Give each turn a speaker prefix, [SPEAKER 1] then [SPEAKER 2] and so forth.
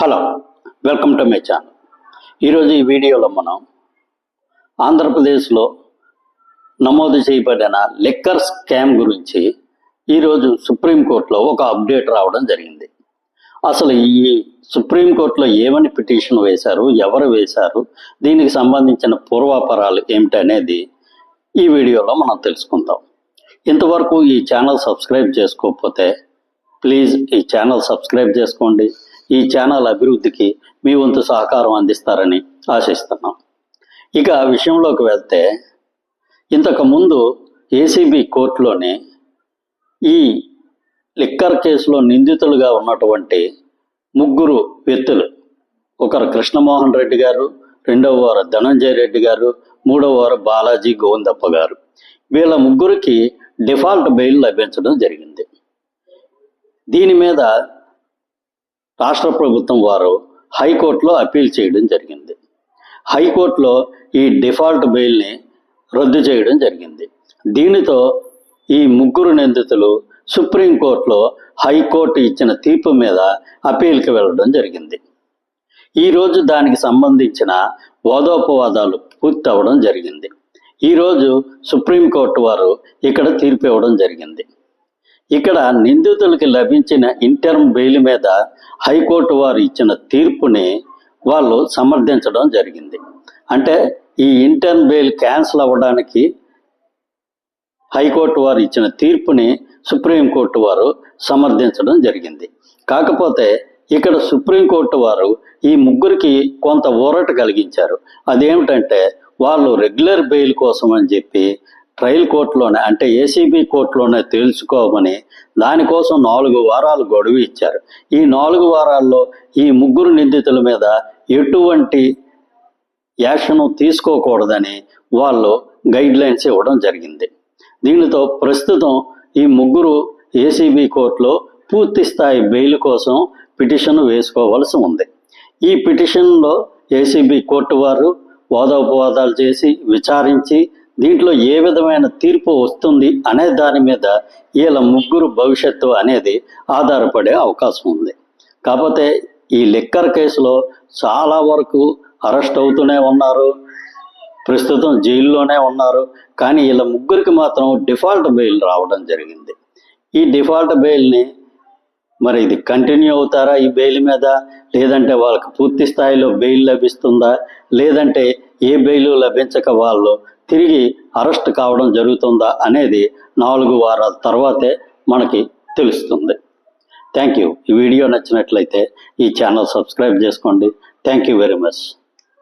[SPEAKER 1] Hello, welcome to my channel. ఈరోజు ఈ వీడియోలో మనం ఆంధ్రప్రదేశ్లో నమోదు చేయబడిన లిక్కర్ స్కామ్ గురించి ఈరోజు సుప్రీంకోర్టులో ఒక అప్డేట్ రావడం జరిగింది. అసలు ఈ సుప్రీంకోర్టులో ఏమని పిటిషన్ వేశారు, ఎవరు వేశారు, దీనికి సంబంధించిన పూర్వాపరాలు ఏమిటనేది ఈ వీడియోలో మనం తెలుసుకుందాం. ఇంతవరకు ఈ ఛానల్ సబ్స్క్రైబ్ చేసుకోకపోతే ప్లీజ్ ఈ ఛానల్ సబ్స్క్రైబ్ చేసుకోండి. ఈ ఛానల్ అభివృద్ధికి మీ వంతు సహకారం అందిస్తారని ఆశిస్తున్నాం. ఇక విషయంలోకి వెళ్తే, ఇంతకుముందు ఏసీబీ కోర్టులోని ఈ లిక్కర్ కేసులో నిందితులుగా ఉన్నటువంటి ముగ్గురు వ్యక్తులు, ఒకరు కృష్ణమోహన్ రెడ్డి గారు, రెండవ వారు ధనంజయ రెడ్డి గారు, మూడవ వారు బాలాజీ గోవిందప్ప గారు, వీళ్ళ ముగ్గురికి డిఫాల్ట్ బెయిల్ లభించడం జరిగింది. దీని మీద రాష్ట్ర ప్రభుత్వం వారు హైకోర్టులో అప్పీల్ చేయడం జరిగింది. హైకోర్టులో ఈ డిఫాల్ట్ బెయిల్ని రద్దు చేయడం జరిగింది. దీనితో ఈ ముగ్గురు నిందితులు సుప్రీంకోర్టులో హైకోర్టు ఇచ్చిన తీర్పు మీద అప్పీల్కి వెళ్ళడం జరిగింది. ఈరోజు దానికి సంబంధించిన వాదోపవాదాలు పూర్తి అవ్వడం జరిగింది. ఈరోజు సుప్రీంకోర్టు వారు ఇక్కడ తీర్పు ఇవ్వడం జరిగింది. ఇక్కడ నిందితులకి లభించిన ఇంటర్మ్ బెయిల్ మీద హైకోర్టు వారు ఇచ్చిన తీర్పుని వాళ్ళు సమర్థించడం జరిగింది. అంటే ఈ ఇంటర్మ్ బెయిల్ క్యాన్సిల్ అవ్వడానికి హైకోర్టు వారు ఇచ్చిన తీర్పుని సుప్రీంకోర్టు వారు సమర్థించడం జరిగింది. కాకపోతే ఇక్కడ సుప్రీంకోర్టు వారు ఈ ముగ్గురికి కొంత ఊరట కలిగించారు. అదేమిటంటే, వాళ్ళు రెగ్యులర్ బెయిల్ కోసం అని చెప్పి ట్రయల్ కోర్టులోనే, అంటే ఏసీబీ కోర్టులోనే తేల్చుకోమని దానికోసం 4 వారాలు గడువు ఇచ్చారు. ఈ 4 వారాల్లో ఈ ముగ్గురు నిందితుల మీద ఎటువంటి యాక్షన్ తీసుకోకూడదని వాళ్ళు గైడ్ లైన్స్ ఇవ్వడం జరిగింది. దీనితో ప్రస్తుతం ఈ ముగ్గురు ఏసీబీ కోర్టులో పూర్తి స్థాయి బెయిల్ కోసం పిటిషన్ వేసుకోవాల్సి ఉంది. ఈ పిటిషన్లో ఏసీబీ కోర్టు వారు వాదోపవాదాలు చేసి విచారించి దీంట్లో ఏ విధమైన తీర్పు వస్తుంది అనే దాని మీద వీళ్ళ ముగ్గురు భవిష్యత్తు అనేది ఆధారపడే అవకాశం ఉంది. కాకపోతే ఈ లిక్కర్ కేసులో చాలా వరకు అరెస్ట్ అవుతూనే ఉన్నారు, ప్రస్తుతం జైల్లోనే ఉన్నారు. కానీ వీళ్ళ ముగ్గురికి మాత్రం డిఫాల్ట్ బెయిల్ రావడం జరిగింది. ఈ డిఫాల్ట్ బెయిల్ని మరి ఇది కంటిన్యూ అవుతారా ఈ బెయిల్ మీద, లేదంటే వాళ్ళకి పూర్తి స్థాయిలో బెయిల్ లభిస్తుందా, లేదంటే ఏ బెయిల్ లభించక వాళ్ళు తిరిగి అరెస్ట్ కావడం జరుగుతుందా అనేది 4 వారాల తర్వాతే మనకి తెలుస్తుంది. Thank you. ఈ వీడియో నచ్చినట్లయితే ఈ ఛానల్ సబ్స్క్రైబ్ చేసుకోండి. Thank you very much.